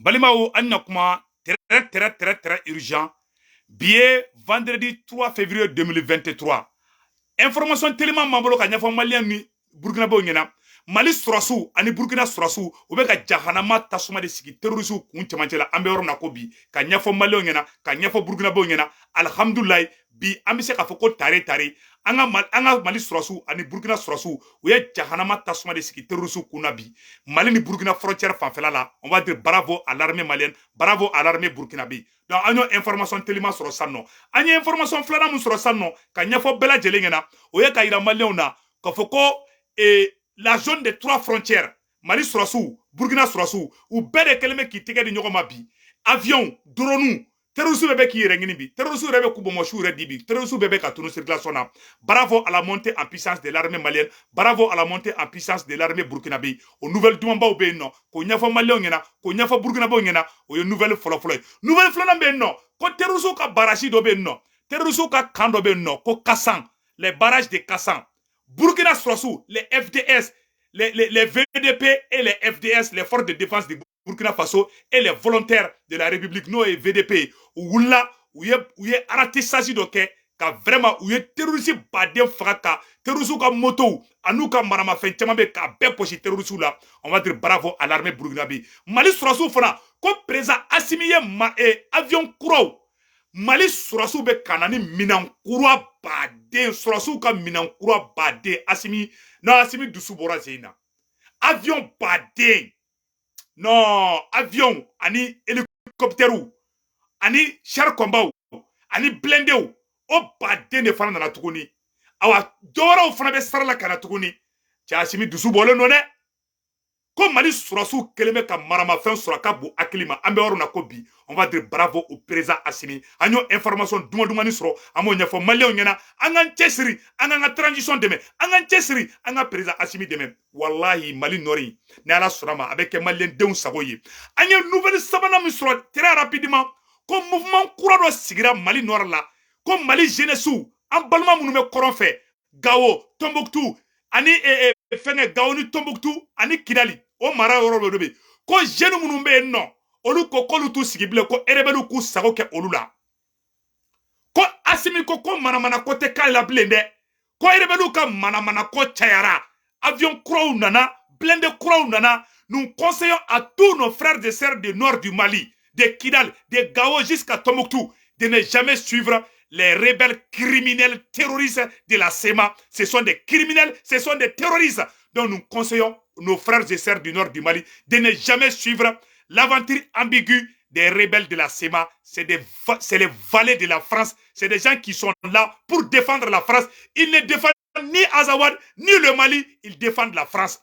Balimao Annakuma, très urgent. Billet vendredi 3 février 2023. Information tellement mambolo ka nyafo malien ni Burkina bo ngena. Mali surasu ani Burkina surasu ube ka jahanama tasuma de sigi terrorisu kun chamancela ambe worom na ko bi ka nyafo malio ngena ka nyafo Burkina bo ngena. Alhamdulillah bi ambise ka foko tare anga Mali surasu ani Burkina surasu uye jahanama tasuma de sigi terrorisu kuna bi Mali ni Burkina frontière fanfela la on va dire bravo à l'armée malienne, bravo à l'armée burkinabé. Donc agno information tellement sur ça non agno information flana mun sur ça non ka nyafo bela jelengena oye ka ira malien na ka foko la zone des trois frontières Mali surasu Burkina surasu ou bede keleme ki tege de nyogoma bi avion drone terroristes bébé qui est bi terroristes bébé ku bomo shure dibi terroristes bébé ka tunu circulation na. Bravo à la montée en puissance de l'armée malienne, bravo à la montée en puissance de l'armée burkinabé au nouvelle dumamba ou be no ko nyafo malien ngena ko nyafo burkinabé ngena o yo nouvelle folo nouvelle folo be no ko terroristes ka baraji do be no terroristes ka kando be no ko Kassan les barrages de Kassan Burkina Faso les FDS les VDP et les FDS les forces de défense du Burkina Faso et les volontaires de la République no et VDP ou là où y arrêté s'agit de ka vraiment où y terroriste badem fraka terroriste ka moto anuka marama fen tamabe ka be pochi terroriste là on va dire bravo à l'armée burkinabé Mali surasu fana ko président Assimi avion kuro Mali surasu be kanani minan kura baden surasu ka minan kura baden Assimi dusu bora zeina avion baden non avion ani hélicoptère ani char combat ani blindé o baden de fana na tuguni awa dora fana be sarala kana tuguni ci Assimi dusu bolo no ne ko Mali surasu keleme ka marama fen suraka bu aklima ambe waro na ko bi on va dire bravo au président Assimi agno information dumani suro amo nyafo malien ngena angan chesiri angan transition deme angan chesiri angan président Assimi deme wallahi Mali nori ne ala surama avec malien deun sagoye agno nouvelle sabana mi suro très rapidement ko mouvement courant do sigira Mali nord la ko Mali jeunesse an balma munu me koron fe Gao Tombouctou ani fenge Gao ni Tombouctou ani Kidali o mara yoro do be ko jeune munu be no olu ko kolu tu sigibile ko erebelu ku sago ke olula ko Assimi ko mana ko te kala blende ko erebelu ka mana ko chayara avion crow nana blende crow nana nous conseillons à tous nos frères et sœurs du nord du Mali de Kidal de Gao jusqu'à Tombouctou de ne jamais suivre les rebelles criminels terroristes de la SEMA. Ce sont des criminels, ce sont des terroristes. Donc nous conseillons nos frères et sœurs du nord du Mali de ne jamais suivre l'aventure ambiguë des rebelles de la SEMA. C'est les valets de la France. C'est des gens qui sont là pour défendre la France. Ils ne défendent ni Azawad, ni le Mali. Ils défendent la France.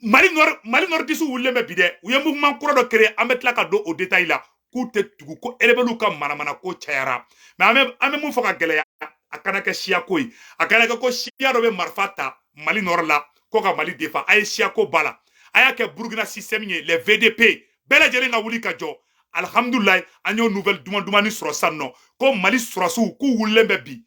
Mali Nord bisu wulle me bide. Ou y'a mouvement courant de créer. Amet la kado au détail là. Koute tugu ko elebelu ka mana ko chayara. Mais ame mun foka geleya. Akana ke shia koi. Akana ke ko shia robe marfata. Mali Nord la. Koka Mali defa. Aye shia ko bala. Aya ke Burkina système les VDP. Bela jerenga wuli ka jo. Alhamdulillah, agno nouvelle dumani sur ça non. Comme Mali surasu ku wulembe bi.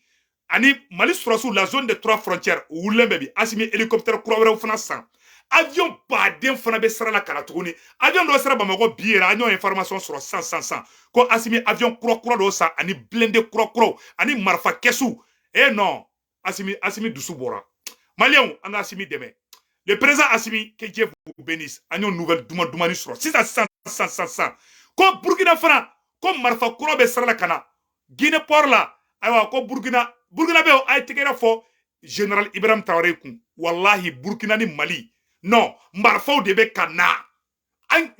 Ani Mali surasu la zone des trois frontières wulembe bi. Assimi hélicoptère kura fana san. Avion baden fana be sara la kana tuguni. Avion do sara Bamako biera agno information sur 100. Ko Assimi avion kura do sa ani blende kura ani marfa kesu. Eh non, Assimi dusu bora. Malien anga Assimi deme. Le président Assimi que Dieu vous bénisse. Agno nouvelle dumani sur 600. Ko Burkina fana ko marfa kuro be sarala kana Guinée port la aywa ko Burkina be ay tigera fo général Ibrahim Traoré kun wallahi Burkina ni Mali non marfa de be kana ay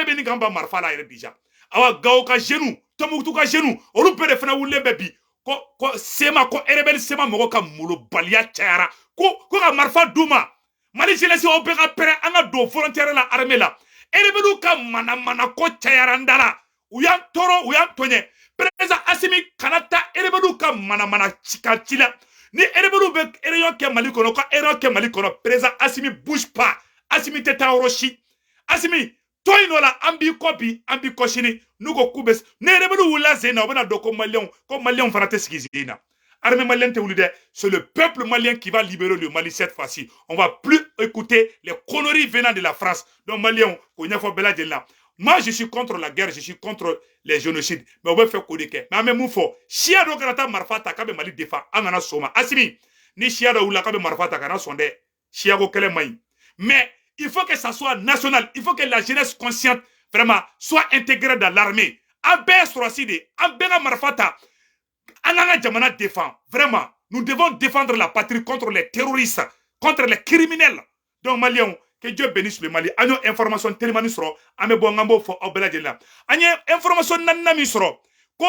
be ni gamba marfa la déjà awa Gao ka genou Tombouctou ka genou olu be de fana wulle be bi ko sema ko rebel sema mo ka mulo balia chara ko ka marfa duma Mali jeunesse o be ka pere anga do volontaire la armée la erebelu ka mana ko chayarandala uyan toro uyan tonye président Assimi kanata erebelu ka mana chikachila ni erebelu be ereyo ke Mali kono ko ereyo ke Mali kono président Assimi bouge pas Assimi teta oroshi Assimi toino la ambi koshini nuko kubes ne erebelu wula zena obena doko malien farate sigizina armée malienne te wulide c'est le peuple malien qui va libérer le Mali cette fois-ci on va plus écouter les conneries venant de la France donc malien ko nyafo bela jella Moi, je suis contre la guerre, je suis contre les génocides. Mais on veut faire quoi de quai. Mais même faut. Chia do kanata marfata kabe mali défend. Angana soma. Asimi. Ni chia do oula kabe marfata kana sonde. Chia go kele maï. Mais il faut que ça soit national. Il faut que la jeunesse consciente vraiment soit intégrée dans l'armée. Ambé soraside. Ambé marfata. Angana jamana défend. Vraiment. Nous devons défendre la patrie contre les terroristes, contre les criminels. Donc, Maliens, que Dieu bénisse le Mali. Agno information tellement ni soro, ame bo ngambo fo obela jela. Agno information nanna mi soro. Ko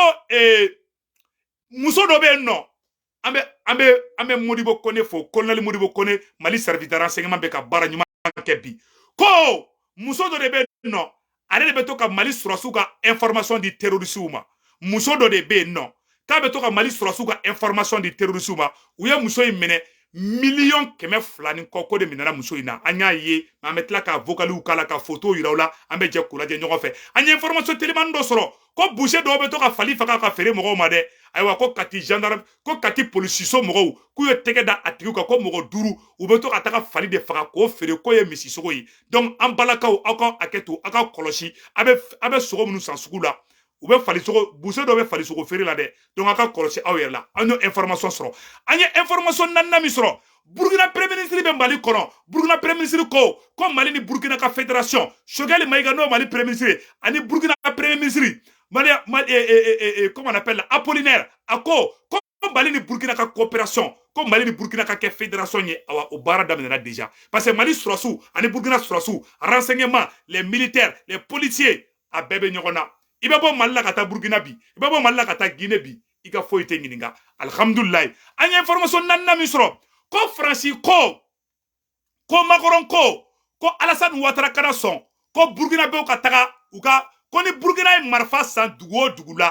muso do be no. Ame modibo kone fo, colonel modibo kone Mali service de renseignement be ka bara nyuma kebi. Ko muso do be no. Ale de be to ka Mali soro suka information di terrorisme. Muso do be no. K'a bɛ to ka Mali sɔrɔsiw ka information di terroristes ma u ye muso in minɛ million 200 ni kɔ ko de minɛna muso in na an y'a ye an bɛ tila ka vocaliw k'a la ka photo yira u la an bɛ jɛ k'u lajɛ ɲɔgɔn fɛ an ye information telimani dɔ sɔrɔ ko boucher dɔw bɛ to ka fali faga ka feere mɔgɔw ma dɛ ayiwa ko kati gendarme ko kati polisiso mɔgɔw k'u ye tɛgɛ da a tigiw kan ko mɔgɔ 5 u bɛ to ka taga fali de faga k'o feere k'o ye misisogo ye donc an balakaw aw ka hakɛ to aw ka kɔlɔsi a bɛ sogo minnu san sugu la u bɛ falisogo boucher dɔ bɛ falisogo feere la dɛ donc a ka kɔlɔsi aw yɛrɛ la an y'o information sɔrɔ an ye information naaninan min sɔrɔ Burkina premier ministre bɛ Mali kɔnɔ Burkina premier ministre ko Mali ni Burkina ka fédération Choguel Maïga n'o Mali premier ministre ani Burkina premier ministre comment on appelle Apollinaire a ko Mali ni Burkina ka coopération ko Mali ni Burkina ka kɛ fédération ye awa o baara daminɛna déjà parce que Mali sɔrɔsiw ani Burkina sɔrɔsiw renseignement les militaires les policiers a bɛɛ bɛ ɲɔgɔn na i bɛ bɔ Mali la ka taa Burkina bi i bɛ bɔ Mali la ka taa Guinée bi i ka foyi tɛ ɲininka alhamdulilayi an ye information naaninan min sɔrɔ ko Faransi ko Macron ko Alassane Ouattara kana sɔn ko Burkina bɛw ka taga u ka ko ni Burkina ye marifa san dugu o dugu la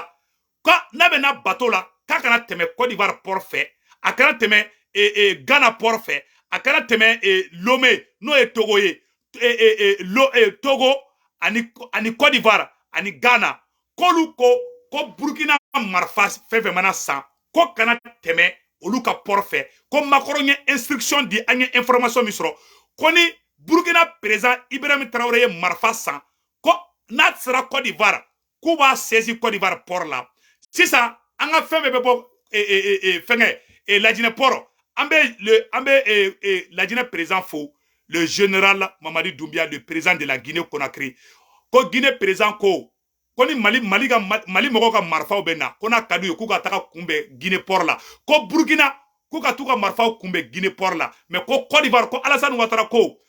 ko n'a bɛ na bateau la k'a kana tɛmɛ Côte d'Ivoire port fɛ a kana tɛmɛ Ghana port fɛ a kana tɛmɛ Lomé n'o ye Togo ye Togo ani Côte d'Ivoire ani Ghana k'olu ko Burkina marifa fɛn fɛn mana san ko kana tɛmɛ olu ka port fɛ ko Macron ye instruction di an ye information min sɔrɔ ko ni Burkina président Ibrahim Traoré ye marifa san ko n'a sera Côte d'Ivoire k'u b'a saisi Côte d'Ivoire port la sisan an ka fɛn bɛɛ bɛ bɔ fɛngɛ Lajinɛ port an bɛ Lajinɛ président fo le général Mamadi Doumbia le président de la Guinée Conakry ko Guinée président ko ni Mali mɔgɔw ka marifaw bɛ na ko n'a ka d'u ye k'u ka taga kunbɛn Guinée port la ko Burkina k'u ka t'u ka marifaw kunbɛn Guinée port la mais ko Côte d'Ivoire ko Alassane Ouattara ko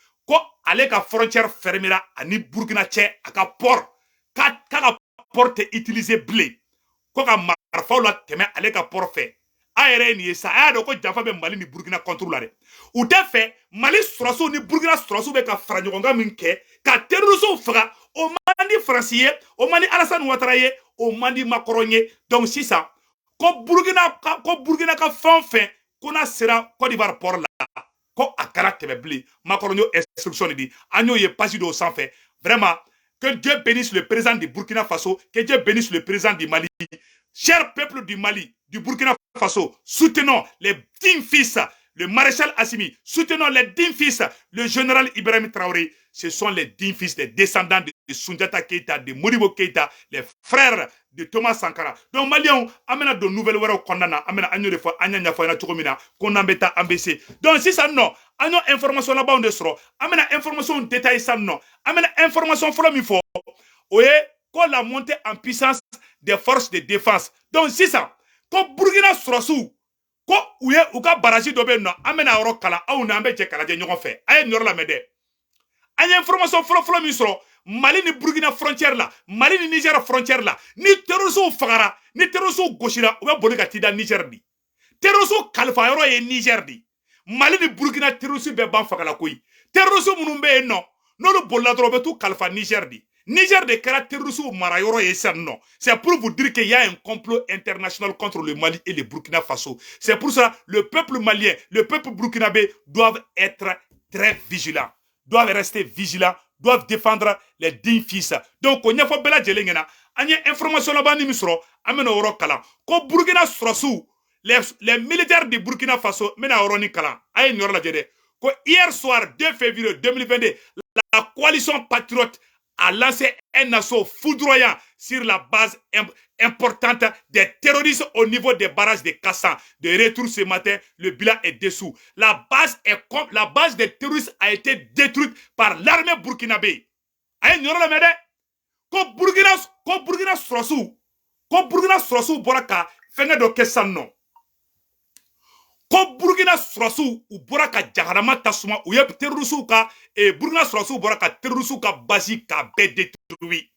ale ka frontière fermera ani Burkina cɛ a ka port k'a ka port tɛ utiliser bilen ko ka marifaw la tɛmɛ ale ka port fɛ a yɛrɛ ye nin ye sa a y'a dɔn ko janfa bɛ Mali ni Burkina contre la dɛ u tɛ fɛ Mali sɔrɔsiw ni Burkina sɔrɔsiw bɛ ka fara ɲɔgɔn kan min kɛ ka terroristes faga o man di Faransi ye o man di Alassane Ouattara ye o man di Macron ye donc sisan ko Burkina ka fɛn fɛn ko n'a sera Côte d'Ivoire port la ko a kana tɛmɛ bilen Macron y'o instruction de di an y'o ye page dɔw sanfɛ vraiment que Dieu bénisse le président du Burkina Faso que Dieu bénisse le président du Mali cher peuple du Mali du Burkina Faso soutenons les dignes fils le maréchal Assimi, soutenons les dignes fils, le général Ibrahim Traoré, ce sont les dignes fils des descendants de Soundiata Keita, de Modibo Keita, les frères de Thomas Sankara. Donc, Maliens, amena de nouvelles wera condamna, amena agno de fois, anya fois na chogomina, kondambeta ambessé. Donc, si ça non, agno information là-bas on sera, amena information détaillée ça non, amena information folle mi faut, oye, qu'on la montée en puissance des forces de défense. Donc, si ça, qu'on Burkina Srosou, ko u ye u ka barrage dɔ bɛ yen nɔ an bɛna yɔrɔ kala aw n'an bɛ jɛ kalajɛ ɲɔgɔn fɛ a ye nin yɔrɔ lamɛn dɛ an ye information fɔlɔ min sɔrɔ Mali ni Burkina frontière la Mali ni Niger frontière la ni terroristes fagara ni terroristes gosira u bɛ boli ka t'i da Niger di terroristes kalifa yɔrɔ ye Niger di Mali ni Burkina terroristes bɛɛ ban fagala koyi terroristes minnu bɛ yen nɔ n'olu bolila dɔrɔn u bɛ t'u kalifa Niger di Niger de kɛra terroristes mara yɔrɔ ye sisan nɔ c'est pour vous dire qu'il y a un complot international contre le Mali et le Burkina Faso c'est pour ça le peuple malien le peuple burkinabé doivent être très vigilants doivent rester vigilants doivent défendre les dignes fils donc on y a fait bela jelengena anya information là-bas ni misro amena oro kala ko Burkina surasu les militaires de Burkina Faso mena oro ni kala ay ñor la jede ko hier soir 2 février 2022 la coalition patriote a lancé un assaut foudroyant sur la base importante des terroristes au niveau des barrages de Kassan. De retour ce matin, le bilan est dessous. La base des terroristes a été détruite par l'armée burkinabé. Aïe, n'yora la mede. Ko Burkina Sorosu bora ka fenge do kesan non. Ko Burkina Sorosu u bora ka jaharama tasuma u ye terroristes ka Burkina Sorosu bora ka terroristes ka basi ka be détruit.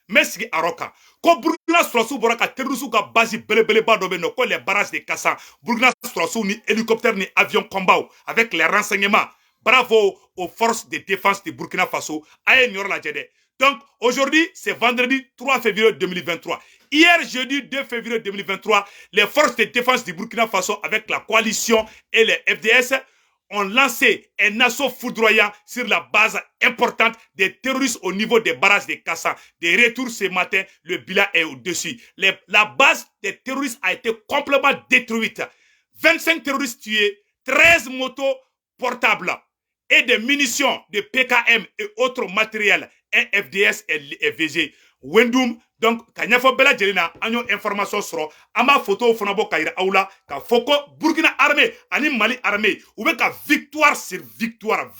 Messi Aroka. Ko Burkina Sorosu bora ka terroristes ka basi belebeleba do be no ko les barrages de Kassan. Burkina Sorosu ni hélicoptère ni avion combat avec les renseignements. Bravo aux forces de défense de Burkina Faso. Aye nyor la jede. Donc, aujourd'hui, c'est vendredi 3 février 2023. Hier, jeudi 2 février 2023, les forces de défense du Burkina Faso avec la coalition et les FDS ont lancé un assaut foudroyant sur la base importante des terroristes au niveau des barrages de Kassan. De retour ce matin, le bilan est au-dessus. La base des terroristes a été complètement détruite. 25 terroristes tués, 13 motos portables et des munitions de PKM et autres matériels, FDS et VG. Wendum, donc, Kanyafo Bela Jelina, agnon information sur ama photo fonabo kaira aula, ka foko Burkina armée, ani Mali armée, ou bien ka victoire sur victoire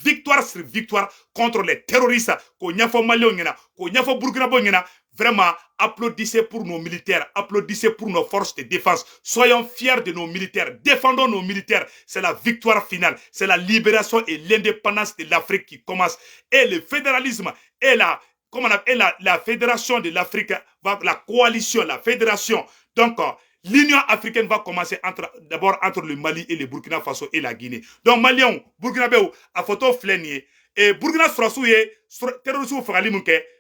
contre les terroristes, ko nyafo Mali ngena, ko nyafo Burkina bo ngena. Vraiment, applaudissez pour nos militaires, applaudissez pour nos forces de défense. Soyons fiers de nos militaires, défendons nos militaires. C'est la victoire finale, c'est la libération et l'indépendance de l'Afrique qui commence. Et le fédéralisme et la fédération de l'Afrique, la coalition, la fédération. Donc, l'Union africaine va commencer d'abord entre le Mali et le Burkina Faso et la Guinée. Donc, Maliens, Burkinabé, à photo flénier, et Burkina Faso, terrorisme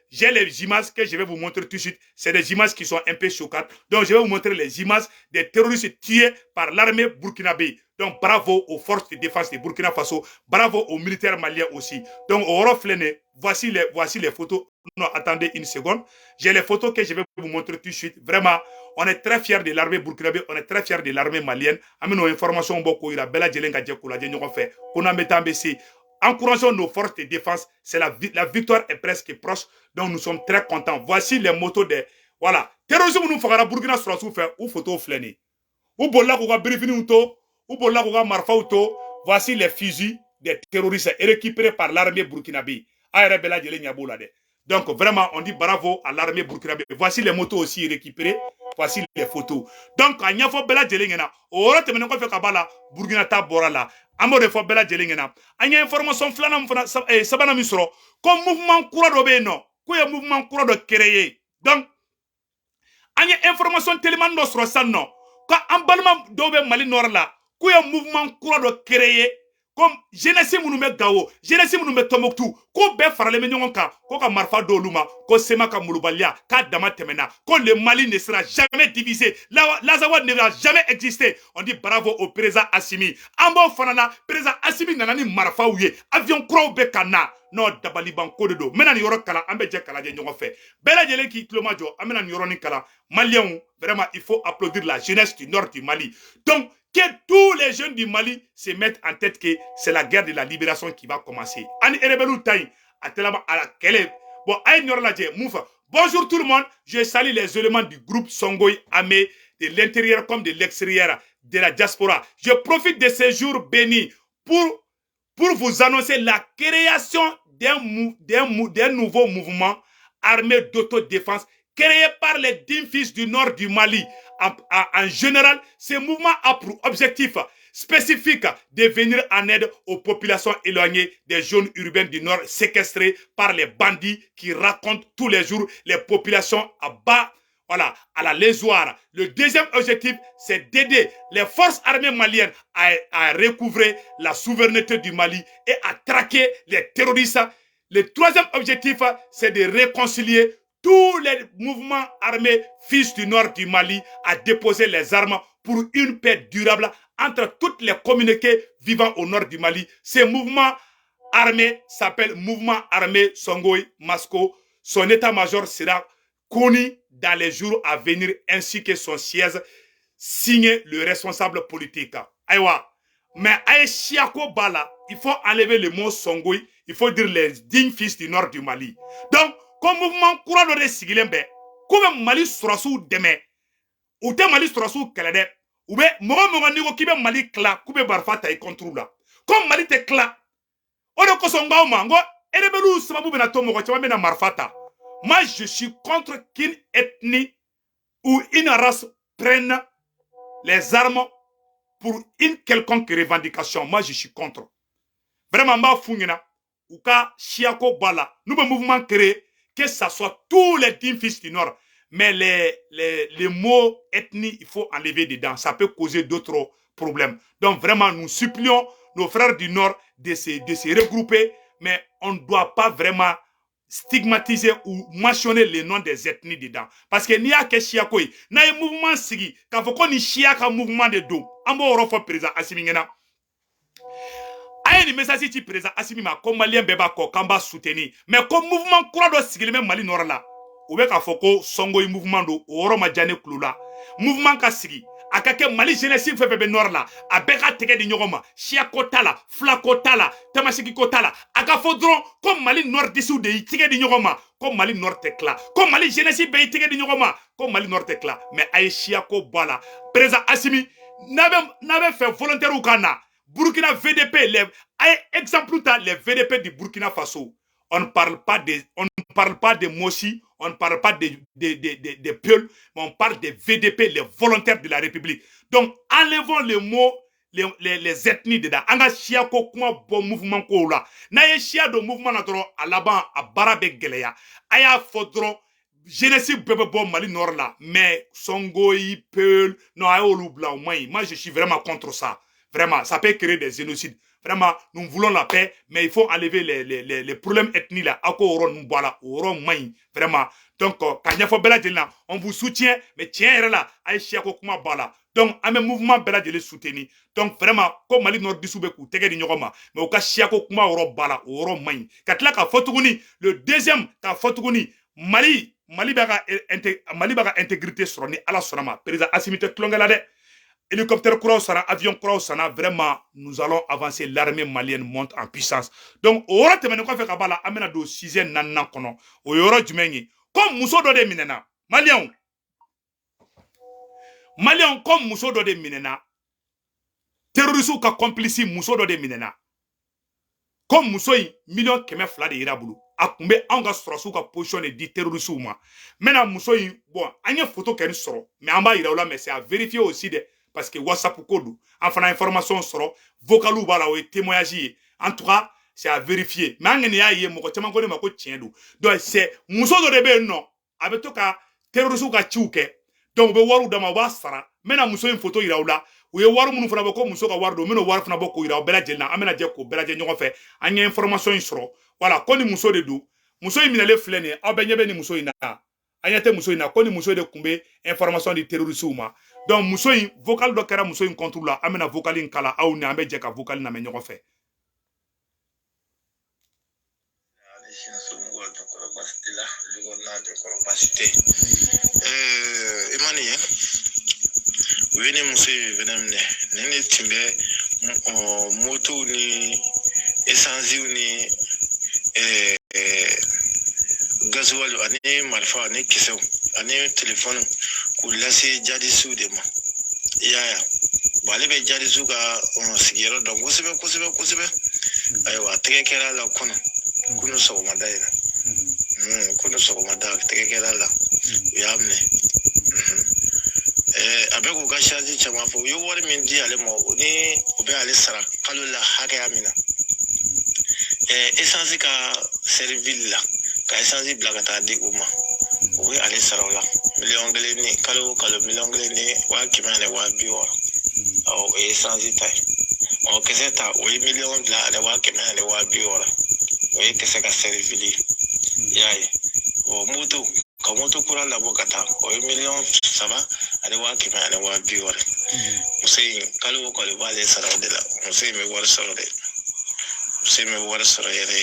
j'ai les images que je vais vous montrer tout de suite. C'est des images qui sont un peu choquantes. Donc, je vais vous montrer les images des terroristes tués par l'armée burkinabé. Donc, bravo aux forces de défense de Burkina Faso. Bravo aux militaires maliens aussi. Donc, au reflet, voici les photos. Non, attendez une seconde. J'ai les photos que je vais vous montrer tout de suite. Vraiment, on est très fiers de l'armée burkinabé. On est très fiers de l'armée malienne. Amène informations beaucoup. Il a bella djelenga djekoula djenyon fait. Qu'on a mis en BC. Encourageons nos forces de défense. C'est la victoire est presque proche. Donc nous sommes très contents. Voici les motos de... Voilà. Terrorisme nous fera Burkina Faso faire ou photo flâner. Ou bolla koga briefing outo. Ou bolla koga marfa outo. Voici les fusils des terroristes récupérés par l'armée burkinabé. Aérebela djele nyaboula de. Donc vraiment on dit bravo à l'armée burkinabé. Voici les motos aussi récupérées. Voici les photos. Donc, à Nyafo Bela Djelengena, au rate maintenant qu'on fait Kabala, Burkina Taborala, Amo de Fo Bela Djelengena, a une information flanam Sabana Misro, comme mouvement courant de Beno, quoi mouvement courant de créer. Donc, a une information tellement nostre ça non, quand un balma d'Obe Mali Norla, quoi mouvement courant de créer. Comme jeunesse mounou gawo, jeunesse mounou tomoktu, ko be farale me nyonga ko ka marfa doluma, ko sema ka mulubalia, ka dama temena, ko le Mali ne sera jamais divisé, l'Azawad ne va jamais exister. On dit bravo au président Assimi. Ambo fanana, président Assimi nanani marfa ouye, avion crow be kana. Non dabaliban kodedo, mena ni yoro kala, ambe je kala je nyonga fait. Bela jele ki tlomajo, amena ni yoro ni kala. Malien, vraiment il faut applaudir la jeunesse du nord du Mali. Donc que tous les jeunes du Mali se mettent en tête que c'est la guerre de la libération qui va commencer. Bonjour tout le monde, je salue les éléments du groupe Songoï Amé de l'intérieur comme de l'extérieur de la diaspora. Je profite de ces jours bénis pour vous annoncer la création d'un nouveau mouvement armé d'autodéfense créé par les 10 fils du nord du Mali. En général, ce mouvement a pour objectif spécifique de venir en aide aux populations éloignées des zones urbaines du nord séquestrées par les bandits qui racontent tous les jours les populations à la lésoire. Le deuxième objectif, c'est d'aider les forces armées maliennes à recouvrer la souveraineté du Mali et à traquer les terroristes. Le troisième objectif, c'est de réconcilier tous les mouvements armés fils du nord du Mali à déposer les armes pour une paix durable entre toutes les communautés vivant au nord du Mali. Ce mouvement armé s'appelle Mouvement armé Songoï Masko. Son état-major sera connu dans les jours à venir ainsi que son siège signé le responsable politique. Aïwa. Mais Aïchiako Bala, il faut enlever le mot Songoï, il faut dire les dignes fils du nord du Mali. Donc, Comme mouvement courant de Sigilembe, comme Mali Sorassou deme, ou te Mali Sorassou Kalade, ou bien Mogo Nigo qui be Mali Kla, Koube Barfata et contrôle. Comme Mali te Kla, on a Kosonga ou Mango, et les Belou Sababou Benato Mogo, tu vas mettre Marfata. Moi, je suis contre qu'une ethnie ou une race prenne les armes pour une quelconque revendication. Moi, je suis contre. Vraiment, ma fouina, ou ka chiako bala, nous un mouvement créé, que ça soit tous les 10 fils du Nord. Mais les mots ethnie, il faut enlever dedans. Ça peut causer d'autres problèmes. Donc vraiment, nous supplions nos frères du Nord de se regrouper, mais on ne doit pas vraiment stigmatiser ou mentionner les noms des ethnies dedans. Parce que n'y a que chiako, n'a un mouvement sigi, quand faut qu'on y chiaka mouvement de dos, en bon refort président Assimingena. Aye ni message ti président Assimi ma comme malien beba ko kamba soutenir mais comme mouvement courant do sigile même Mali Nord là ou be ka foko songo yi mouvement do oro ma jane klula mouvement ka sigi akake Mali jeunesse fe Nord là abeka tege di nyogoma chia kotala fla kotala tamasiki kotala aka fodron comme Mali Nord dessous de tege di nyogoma comme Mali Nord tekla comme Mali jeunesse be tege di nyogoma comme Mali Nord tekla mais aye chia ko bala président Assimi n'avait fait volontaire ou kana Burkina VDP, exemple les VDP du Burkina Faso. On ne parle pas de Mossi, on ne parle pas de Peul, mais on parle des VDP, les volontaires de la République. Donc, enlevons les mots, les ethnies dedans. Anga chia ko kuma bon mouvement ko la. Na ye chia do mouvement na dro à la à barabe geleya. Aya fodro jeunesse bebe bon Mali Nord là, mais Songoï, Peul, non ayo lubla au moins. Moi je suis vraiment contre ça. Vraiment, ça peut créer des génocides. Vraiment, nous voulons la paix, mais il faut enlever les problèmes ethniques là. Vraiment. Donc, on vous soutient, mais tiens, là, donc, à même mouvement Bela de soutenir. Donc, vraiment, comme Mali Nord Dissoubekou, Tege di Nyogoma, mais au cas Chiako Kuma Oro Bala, Oro Maï. Katla ka Fotuguni, le deuxième ka Fotuguni, Mali baga intégrité sur ni ala sonama. Président Assimite Tlongalade. Hélicoptère Kourao Sana, avion Kourao Sana, vraiment, nous allons avancer. L'armée malienne monte en puissance. Donc, au aura te quoi faire kabala, amena do 6e nan kono. Au aura du meni. Comme Mousso Dode Minena, Malien, comme Mousso Dode Minena, terroristes ka complice Mousso Dode Minena. Comme Mousso million keme fla de Irabulu. A kumbe anga surasu ka position de dit terroristes ou moi. Maintenant, Mousso bon, anya photo qu'elle sort, mais en bas il a mais c'est à vérifier aussi de. Parce que WhatsApp code, enfin information sort, vocalou bala ou témoignage. En tout cas, c'est à vérifier. Mais en général, il y a mon côté ma côté tient d'où. Donc c'est Mousso de Rebe non. Avec tout cas terrorisme ka chiuke. Donc be waru dama wasara. Mena Mousso une photo ira là. Ou ye waru munu fana bako Mousso ka waru do. Meno waru fana bako ira bela jelna. Amena jeko bela jel nyoko fait. Anya information sort. Voilà, koni Mousso de dou. Mousso minale flene. Abenyebe ni Mousso ina. Anyate Mousso ina koni Mousso de kumbe information de terrorisme. Donc Mousso vocal do kera Mousso contrôle la amena vocal in kala au ne ambe jeka vocal na menyo fait. Emmanuel wene Mousso venemne nene timbe moto ni essence ni gasoil ani marfa ani kisew ani téléphone ku lase jadi soudema yaya bale be jadi suga sigero donc kusebe aywa tege kera la kono kuno so madaina kuno so madak tege kera la yamne abeko ka charge chama fo yo wori min di ale mo ni obe ale sara kalula haka yamina essence ka serville la ka essence blagata di uma oui ale sara la million gele ni kalo million gele ni wa kimane wa biwa au essence tai o kese ta oui million la ale wa kimane wa biwa oui kese ka serville yayi o mutu kamoto kura la bokata o million saba ale wa kimane wa biwa musei kalo ko le vale sara de la musei me war sara de musei me war sara yere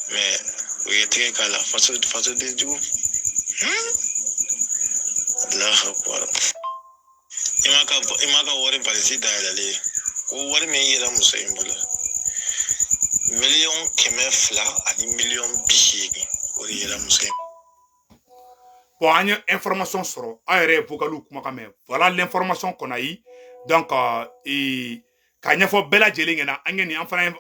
mais oui tege kala façon de du Allah akbar imaka wori balisi da le ko wori me yira musei mbolo million kɛmɛ fila ani million 80 o de yɛlɛ muso in. Bon, on a information sur vocal voilà l'information qu'on a eu. Donc, quand il faut bella jelingena, on a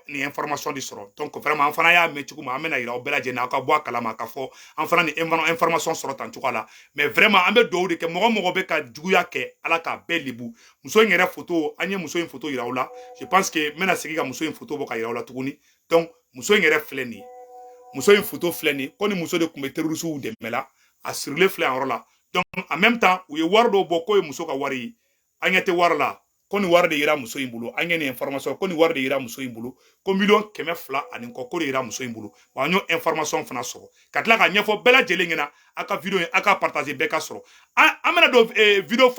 ni information du sur. Donc, vraiment, on a ya mechuku amena ira bella jena ka boa kalama ka fo, on ni information sur tant là. Mais vraiment, on do de que mo be ka juguya ke ala ka belibu. Muso ngere photo, anye muso une photo ira ola. Je pense que mena seki ka muso une photo boka ira ola tukuni. Donc, muso ngere fleni. Muso une photo fleni, koni muso de kumbe terroristes de mela. A sur le flé en là. Donc, en même temps, où il y a wardo boko et muso ka wari, agnete warla, koni warde ira muso imbulu, agnene information, koni warde ira muso imbulu, comme million keme fla, anin koko ira muso imbulu, wanyo information fana soro. Katla ka nyefo bela jelengena, aka video, aka partager beka soro. Amena do video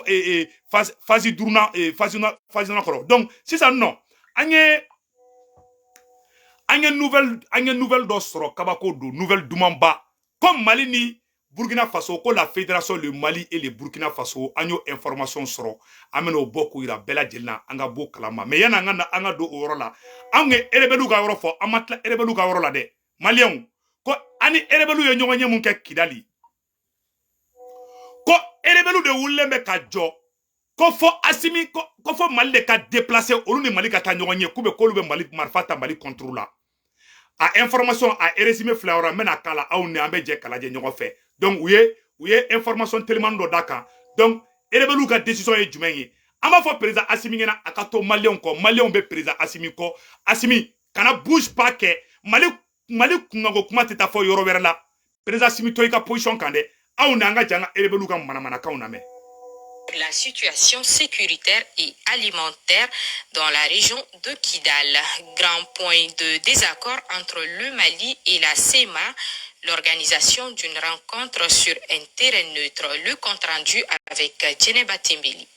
phase durna, phase na koro. Donc, si ça non, agne nouvelle do soro, kabako do, nouvelle dumamba, comme Malini, Burkina Faso, ko la fédération, le Mali et le Burkina Faso, agno information soro, ameno boko ira bela jelna, anga bo kalama. Mais yana anga do orola, ange erebelu ga orofo, amatla erebelu ga orola de. Malien, ko ani erebelu ye nyonye munke kidali. Ko erebelu de wulembe ka jo, ko fo asimi, ko fo Mali de ka déplacer, olu ni Mali ka ta nyonye, kube kolube Mali marfata Mali contrôla. A information a résumé fleur mena kala au ne ambe je kala je nyongo fe. Donc ouye information tellement do daka. Donc erebelu ka décision e jumenye. Ama fo président Assimi ngena akato Malien ko Malien be président Assimi ko Assimi kana bouge pas que Mali kungo kuma teta fo yoro werla. Président Assimi to ka position kande au ne anga janga erebelu ka mana kauna me. La situation sécuritaire et alimentaire dans la région de Kidal. Grand point de désaccord entre le Mali et la CEMA, l'organisation d'une rencontre sur un terrain neutre. Le compte rendu avec Djeneba Timbeli.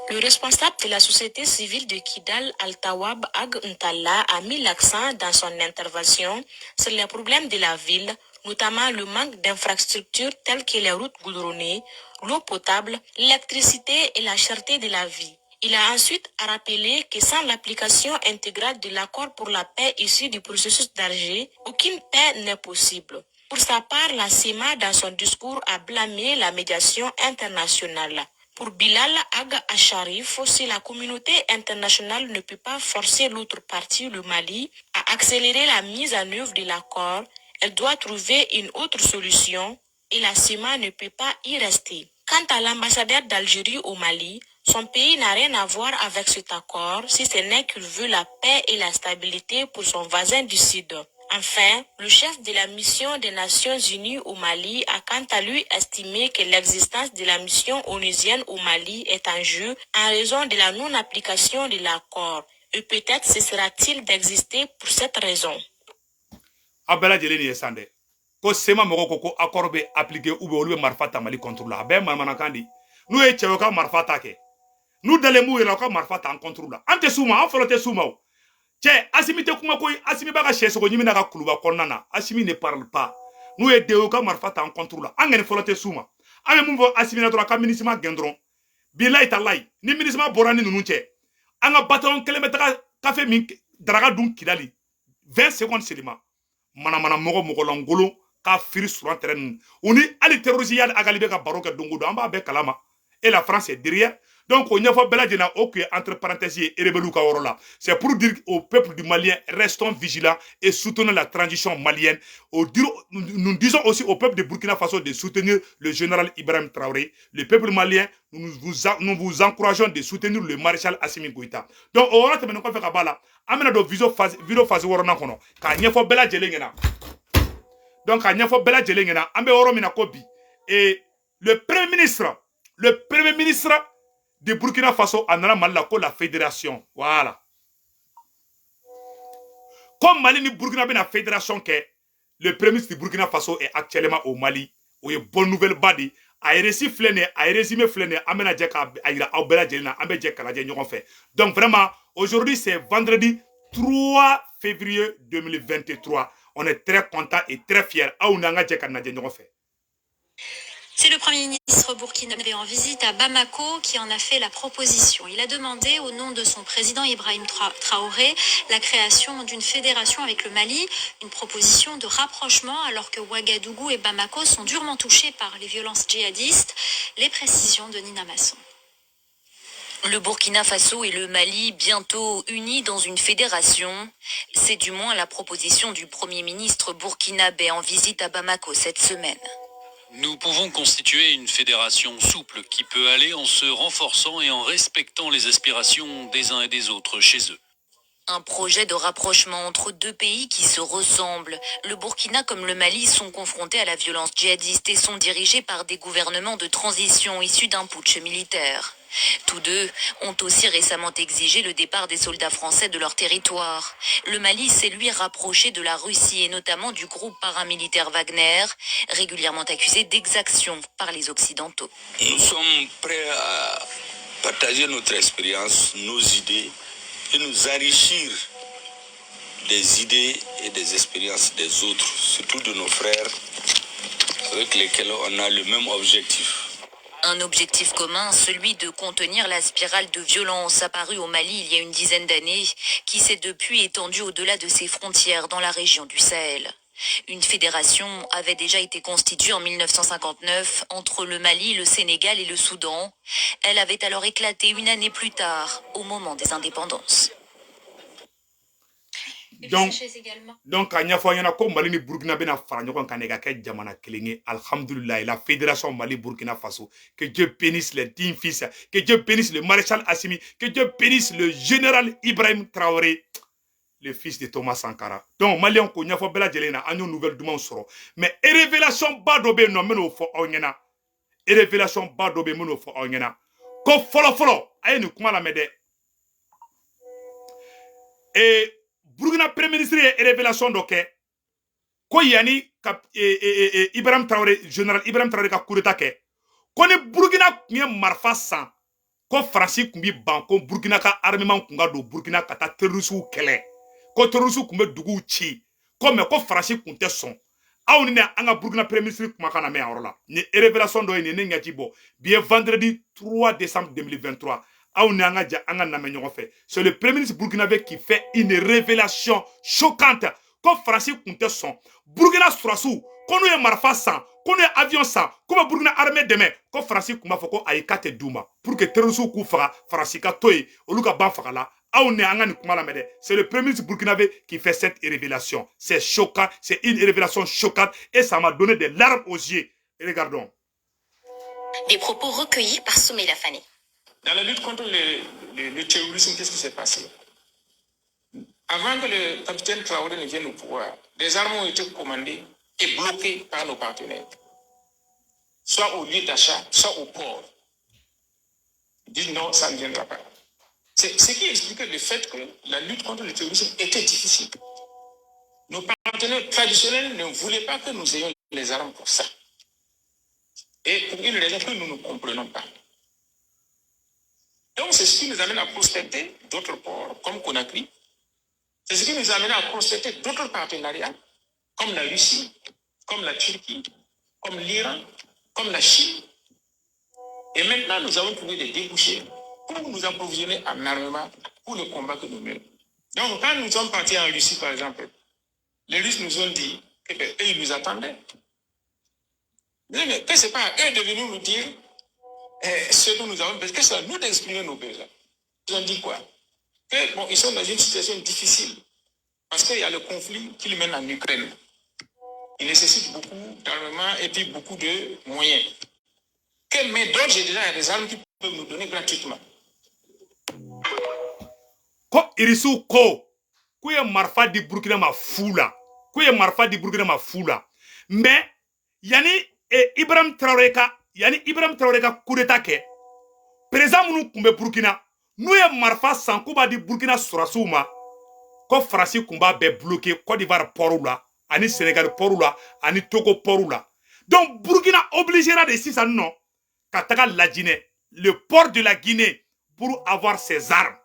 Le responsable de la société civile de Kidal, Altawab Ag Ntala, a mis l'accent dans son intervention sur les problèmes de la ville, notamment le manque d'infrastructures telles que les routes goudronnées, l'eau potable, l'électricité et la cherté de la vie. Il a ensuite rappelé que sans l'application intégrale de l'accord pour la paix issu du processus d'Alger, aucune paix n'est possible. Pour sa part, la CEMA, dans son discours, a blâmé la médiation internationale. Pour Bilal Aga Acharif, si la communauté internationale ne peut pas forcer l'autre partie, le Mali, à accélérer la mise en œuvre de l'accord, elle doit trouver une autre solution et la CEMA ne peut pas y rester. Quant à l'ambassadeur d'Algérie au Mali, son pays n'a rien à voir avec cet accord si ce n'est qu'il veut la paix et la stabilité pour son voisin du Sud. Enfin, le chef de la mission des Nations Unies au Mali a quant à lui estimé que l'existence de la mission onusienne au Mali est en jeu en raison de la non-application de l'accord. Et peut-être cessera-t-il d'exister pour cette raison. Abela jeleni yesande. Ko sema moko ko accord be appliqué ou be olu be marfata Mali contrôle. Be manana kandi. Nou e chewoka marfata ke. Nou dale mou e la ka marfata en contrôle. Ante souma, en folote souma. Tchè, Assimi te kuma koy, Assimi baka cheso nyimi na ka kuluba konnana. Assimi ne parle pas. Nous e deo ka marfata en contrôle. Angene folote souma. Ame mumvo Assimi na tora ka minisima gendron. Bilay talay. Ni minisima borani nunu tchè. Anga bataron kilometre café min draga dun kidali. 20 secondes selima. Mana mogo langolo ka firi sur un terrain. Oni ali terroriste yad agalibe ka baroka dungudo amba be kalama. Et la France est derrière. Donc, on y a entre parenthèses et Erebelouka Orola. C'est pour dire au peuple du Malien, restons vigilants et soutenons la transition malienne. Nous disons aussi au peuple de Burkina Faso de soutenir le général Ibrahim Traoré. Le peuple malien, nous vous encourageons de soutenir le maréchal Assimi Goïta. Donc, on va te mettre en fait là. Amena do vidéo phase worona kono. Ka nyefo bela jelengena. Donc, ka nyefo bela jelengena. Ambe oromina kobi. Et le premier ministre de Burkina Faso en allant mal la fédération. Voilà. Comme Mali ni Burkina Faso fédération que le premier ministre de Burkina Faso est actuellement au Mali. Où il y a bonne nouvelle badi. A réussi flené, a résumé flené, amena djeka aïra aubela djelina, ambe djeka la djenyon fait. Donc vraiment, aujourd'hui c'est vendredi 3 février 2023. On est très content et très fiers. Aounanga djeka na djenyon fait. C'est le Premier ministre burkinabé en visite à Bamako qui en a fait la proposition. Il a demandé au nom de son président Ibrahim Traoré la création d'une fédération avec le Mali, une proposition de rapprochement alors que Ouagadougou et Bamako sont durement touchés par les violences djihadistes. Les précisions de Nina Masson. Le Burkina Faso et le Mali bientôt unis dans une fédération, c'est du moins la proposition du Premier ministre burkinabé en visite à Bamako cette semaine. Nous pouvons constituer une fédération souple qui peut aller en se renforçant et en respectant les aspirations des uns et des autres chez eux. Un projet de rapprochement entre deux pays qui se ressemblent. Le Burkina comme le Mali sont confrontés à la violence djihadiste et sont dirigés par des gouvernements de transition issus d'un putsch militaire. Tous deux ont aussi récemment exigé le départ des soldats français de leur territoire. Le Mali s'est lui rapproché de la Russie et notamment du groupe paramilitaire Wagner, régulièrement accusé d'exactions par les Occidentaux. Nous sommes prêts à partager notre expérience, nos idées et nous enrichir des idées et des expériences des autres, surtout de nos frères avec lesquels on a le même objectif. Un objectif commun, celui de contenir la spirale de violence apparue au Mali il y a une dizaine d'années, qui s'est depuis étendue au-delà de ses frontières dans la région du Sahel. Une fédération avait déjà été constituée en 1959 entre le Mali, le Sénégal et le Soudan. Elle avait alors éclaté une année plus tard, au moment des indépendances. Donc a ɲɛfɔ ɲɛna ko Mali ni Burkina bɛna fara ɲɔgɔn kan ka kɛ jamana kelen ye. Alhamdulillah, la fédération Mali Burkina Faso, que Dieu bénisse les dignes fils, que Dieu bénisse le maréchal Assimi, que Dieu bénisse le général Ibrahim Traoré, le fils de Thomas Sankara. Donc Malien ko ɲɛfɔ bɛɛ lajɛlen na an y'o nouvelle dumanw sɔrɔ, mais révélation ba dɔ bɛ yen nɔ n bɛn'o fɔ aw ɲɛna. Révélation ba dɔ bɛ yen n bɛn'o fɔ aw ɲɛna. Ko fɔlɔ fɔlɔ a ye nin kuma lamɛn dɛ. Burkina Premier ministre ye révélation dɔ kɛ ko yani ka Ibrahim Traoré, général Ibrahim Traoré ka coup d'état kɛ ko ni Burkina kun ye marifa san ko Faransi kun bi ban ko Burkina ka armement kun ka don Burkina ka taa terroriste kɛlɛ ko terroriste kun bɛ duguw ci ko mais ko Faransi kun tɛ sɔn aw ni an ka Burkina Premier ministre kumakan na mɛn a yɔrɔ la ni révélation dɔ ye nin ne ɲɛci bɔ bi ye vendredi 3 décembre 2023. C'est le premier ministre burkinabé qui fait une révélation choquante. Comme Francis Kunteson, Burkina Sourassou, qu'on ait marfa sans, qu'on ait avion sans, comme Burkina armée demain, comme Francis Kumafoko a écarté Douma, pour que Terrorisou Koufara, Francis Katoy, Oluka Banfakala, c'est le premier ministre burkinabé qui fait cette révélation. C'est choquant, c'est une révélation choquante et ça m'a donné des larmes aux yeux. Et regardons. Des propos recueillis par Soumaïla Fani. Dans la lutte contre le terrorisme, qu'est-ce qui s'est passé? Avant que le capitaine Traoré ne vienne au pouvoir, des armes ont été commandées et bloquées par nos partenaires, soit au lieu d'achat, soit au port. Ils disent non, ça ne viendra pas. C'est ce qui explique le fait que la lutte contre le terrorisme était difficile. Nos partenaires traditionnels ne voulaient pas que nous ayons les armes pour ça. Et pour une raison que nous ne comprenons pas. Donc, c'est ce qui nous amène à prospecter d'autres ports, comme Conakry. C'est ce qui nous amène à prospecter d'autres partenariats, comme la Russie, comme la Turquie, comme l'Iran, comme la Chine. Et maintenant, nous avons trouvé des débouchés pour nous approvisionner en armement pour le combat que nous menons. Donc, quand nous sommes partis en Russie, par exemple, les Russes nous ont dit qu'eux, ils nous attendaient. Mais que ce n'est pas à eux de venir nous dire ce que nous avons besoin, que c'est à nous d'exprimer nos besoins. Ils ont dit quoi? Que, bon, ils sont dans une situation difficile parce qu'il y a le conflit qu'ils mènent en Ukraine. Il nécessite beaucoup d'armement et puis beaucoup de moyens. Mais d'ores et déjà, il y a des armes qui peuvent nous donner gratuitement. Ko irisu ko kuye marfa di Burkina ma fula kuye marfa di Burkina ma fula mais yani Ibrahim Traoré ka coup d'état ke président munu kumbe Burkina nous ye marfa san kuba di Burkina Sourassou ma ko Fransi kumba be bloqué Côte d'Ivoire portu la ani Sénégal portu la ani Togo portu la donc Burkina obligera de sisan non Kataga la Guinée le port de la Guinée pour avoir ses armes.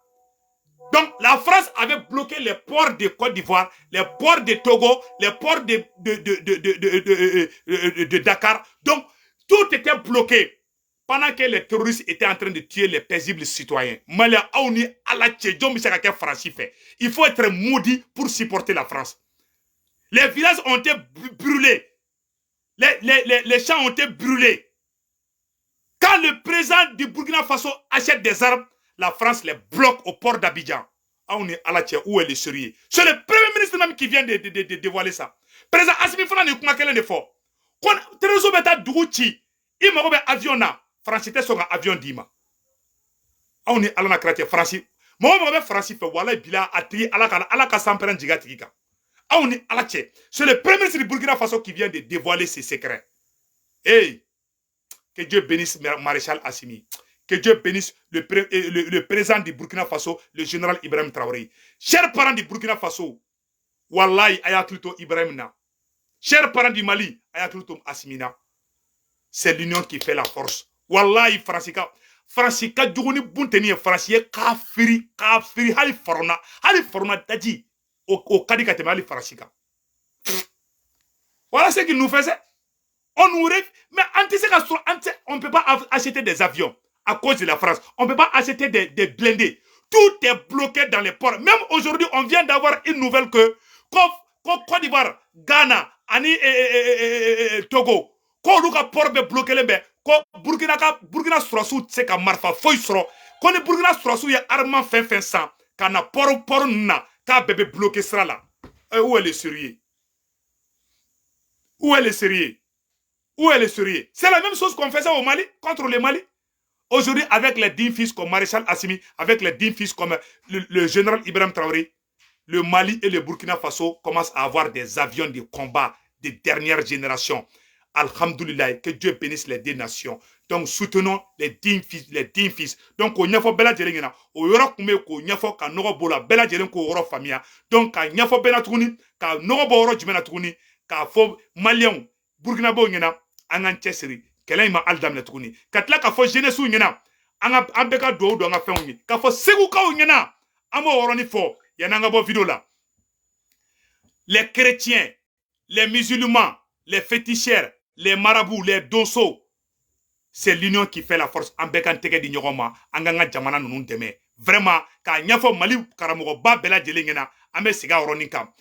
Donc, la France avait bloqué les ports de Côte d'Ivoire, les ports de Togo, les ports de Dakar. Donc, Tout était bloqué pendant que les terroristes étaient en train de tuer les paisibles citoyens. Malia Aouni Alache, John Misaka France fait. Il faut être maudit pour supporter la France. Les villages ont été brûlés. Les champs ont été brûlés. Quand le président du Burkina Faso achète des armes, la France les bloque au port d'Abidjan. Aouni Alache, où est le sérieux? C'est le premier ministre même qui vient de dévoiler ça. Président Assimi Fana ne kuma quel effort. Quand terrorisme est Dougouchi, il m'a dit avion na. France était son avion d'Ima. On est à la cratère France. Moi, je France fait voilà bila atri à la samperen jigatika. On est à la tche. C'est le premier ministre du Burkina Faso qui vient de dévoiler ses secrets. Hey, que Dieu bénisse Maréchal Assimi. Que Dieu bénisse le président du Burkina Faso, le général Ibrahim Traoré. Chers parents du Burkina Faso, wallahi ayakluto Ibrahim na. Chers parents du Mali, ayakluto Assimina. C'est l'union qui fait la force. Wallahi Fransika djuguni bunteni Fransiye kafiri hali forona daji au kadika teme hali Fransika. Voilà ce qu'il nous faisait. On nous rêve, mais on ne peut pas acheter des avions à cause de la France. On ne peut pas acheter des blindés. Tout est bloqué dans les ports. Même aujourd'hui, on vient d'avoir une nouvelle que Côte d'Ivoire, Ghana, Togo, ko olu ka port bɛ bloqué len bɛ ko Burkina sɔrɔsiw tɛ se ka marifa foyi sɔrɔ ko ni Burkina sɔrɔsiw ye armement fɛn san ka na port ninnu na k'a bɛɛ bɛ bloqué sira la. Où est le sérieux? Où est le sérieux? Où est le sérieux? C'est la même chose qu'on faisait au Mali, contre le Mali. Aujourd'hui, avec les dignes fils comme Maréchal Assimi, avec les dignes fils comme le général Ibrahim Traoré, le Mali et le Burkina Faso commencent à avoir des avions de combat de dernière génération. Alhamdoulilah, que Dieu bénisse les deux nations. Donc, soutenons les dignes fils. Donc, on y a fait bella djelengena. O yoro kume ko nyafo ka nogo bola bella djelen ko yoro famia. Donc, ka nyafo bena tuguni, ka nogo bo yoro jumena tuguni, ka fo Malien, Burkina bo ngena, angan chesiri, kelen ma aldam na tuguni. Katla ka fo jeunesse ngena, an beka do nga fen ngi. Ka fo segu ka ngena, amo yoro ni fo, yananga bo vidéo là. Les chrétiens, les musulmans, les féticheurs, les marabouts, les donsos, c'est l'union qui fait la force. Ambekanteke di nyogoma, anganga jamana nunun deme. Vraiment, ka nyafo Mali karamogo ba bela jelengena, ame siga oronika.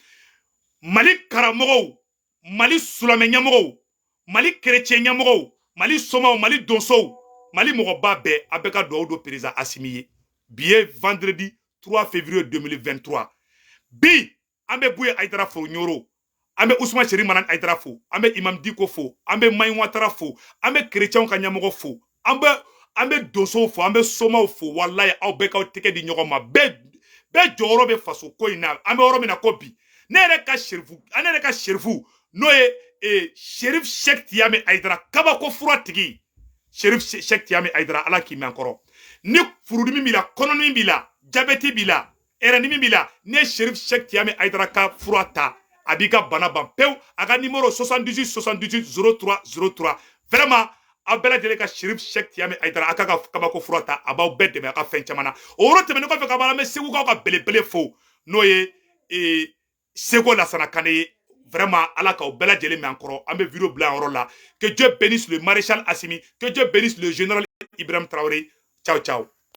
Mali karamogo, Mali sulame nyamogo, Mali chrétien nyamogo, Mali soma, Mali donso, Mali mogo ba be, abeka do président Assimi. Billet vendredi 3 février 2023. Bi, ambe bouye aïdara fo nyoro. Ambe Ousmane Cheri Manan Aïdara fo, ambe Imam Diko fo, ambe Maï Ouattara fo, ambe chrétien kanyamogo fo, ambe doso fo, ambe soma fo, wallahi aw beka teke di nyogoma be joro be faso ko ina, ambe oro mina ko bi. Nere ka sherifu, no ye Shérif Cheikh Tiamé Aïdara kaba ko fura tigi. Shérif Cheikh Tiamé Aïdara ala ki me encore. Ni furudimi bila, kononimi bila, diabète bila, eranimi bila, ne Shérif Cheikh Tiamé Aïdara ka fura ta. Abika Banaban Peu, aga numéro 78 78 03 03. Vraiment, Abela Djeleka Shérif Cheikh Tiamé Aïdara Akaka Kabako Frota, Abao Bed de Meka Fenchamana. Oro Temeno fait Kabala, mais c'est où qu'on bele faux. Noye et Sego la Sanakane. Vraiment, Alaka au Bela Djelé mais encore, Ambe vidéo blanc là. Que Dieu bénisse le maréchal Assimi, que Dieu bénisse le général Ibrahim Traoré. Ciao, ciao.